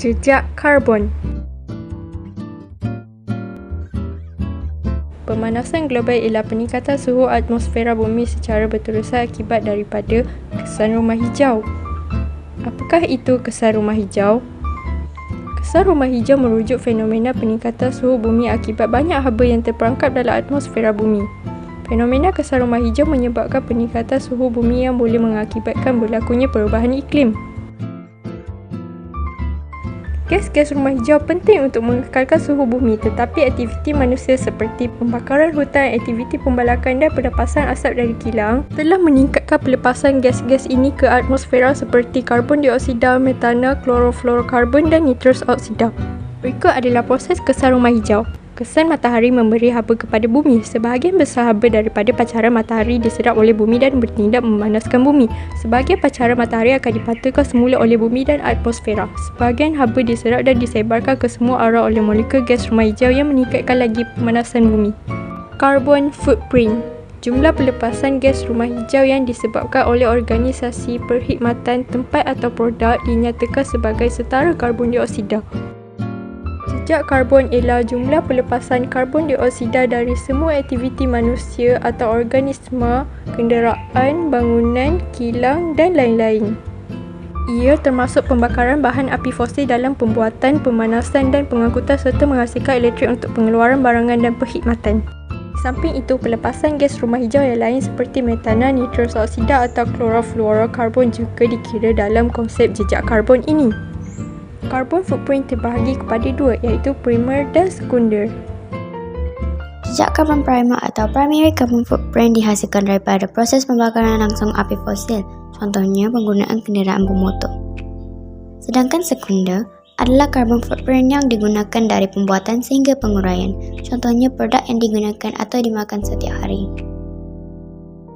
Jejak karbon. Pemanasan global ialah peningkatan suhu atmosfera bumi secara berterusan akibat daripada kesan rumah hijau. Apakah itu kesan rumah hijau? Kesan rumah hijau merujuk fenomena peningkatan suhu bumi akibat banyak haba yang terperangkap dalam atmosfera bumi. Fenomena kesan rumah hijau menyebabkan peningkatan suhu bumi yang boleh mengakibatkan berlakunya perubahan iklim. Gas-gas rumah hijau penting untuk mengekalkan suhu bumi, tetapi aktiviti manusia seperti pembakaran hutan, aktiviti pembalakan dan pelepasan asap dari kilang telah meningkatkan pelepasan gas-gas ini ke atmosfera seperti karbon dioksida, metana, klorofluorokarbon dan nitrous oksida. Berikut adalah proses kesan rumah hijau. Kesan matahari memberi haba kepada bumi. Sebahagian besar haba daripada pancaran matahari diserap oleh bumi dan bertindak memanaskan bumi. Sebahagian pancaran matahari akan dipantulkan semula oleh bumi dan atmosfera. Sebahagian haba diserap dan disebarkan ke semua arah oleh molekul gas rumah hijau yang meningkatkan lagi pemanasan bumi. Carbon footprint. Jumlah pelepasan gas rumah hijau yang disebabkan oleh organisasi perkhidmatan tempat atau produk dinyatakan sebagai setara karbon dioksida. Jejak karbon ialah jumlah pelepasan karbon dioksida dari semua aktiviti manusia atau organisma, kenderaan, bangunan, kilang dan lain-lain. Ia termasuk pembakaran bahan api fosil dalam pembuatan, pemanasan dan pengangkutan serta menghasilkan elektrik untuk pengeluaran barangan dan perkhidmatan. Di samping itu, pelepasan gas rumah hijau yang lain seperti metana, nitrous oksida atau klorofluorokarbon juga dikira dalam konsep jejak karbon ini. Carbon footprint terbahagi kepada dua, iaitu primer dan sekunder. Jejak karbon primer atau primary carbon footprint dihasilkan daripada proses pembakaran langsung api fosil, contohnya penggunaan kenderaan bermotor. Sedangkan sekunder adalah carbon footprint yang digunakan dari pembuatan sehingga penguraian, contohnya produk yang digunakan atau dimakan setiap hari.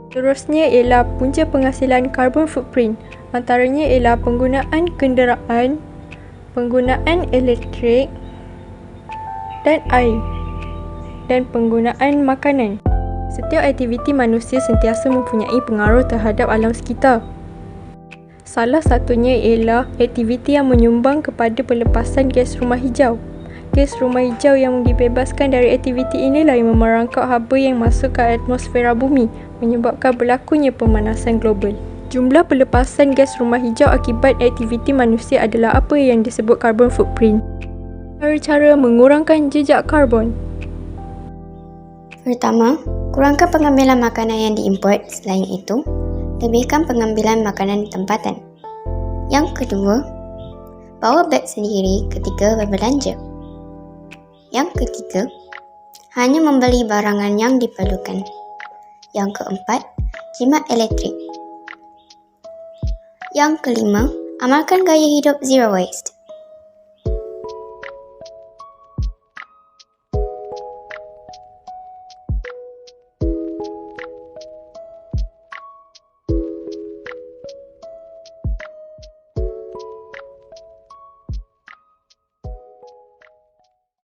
Seterusnya ialah punca penghasilan carbon footprint. Antaranya ialah penggunaan kenderaan, penggunaan elektrik dan air, dan penggunaan makanan. Setiap aktiviti manusia sentiasa mempunyai pengaruh terhadap alam sekitar. Salah satunya ialah aktiviti yang menyumbang kepada pelepasan gas rumah hijau. Gas rumah hijau yang dibebaskan dari aktiviti inilah yang memerangkap haba yang masuk ke atmosfera bumi, menyebabkan berlakunya pemanasan global. Jumlah pelepasan gas rumah hijau akibat aktiviti manusia adalah apa yang disebut carbon footprint. Cara-cara mengurangkan jejak karbon. Pertama, kurangkan pengambilan makanan yang diimport. Selain itu, lebihkan pengambilan makanan tempatan. Yang kedua, bawa beg sendiri ketika berbelanja. Yang ketiga, hanya membeli barangan yang diperlukan. Yang keempat, jimat elektrik. Yang kelima, amalkan gaya hidup zero waste.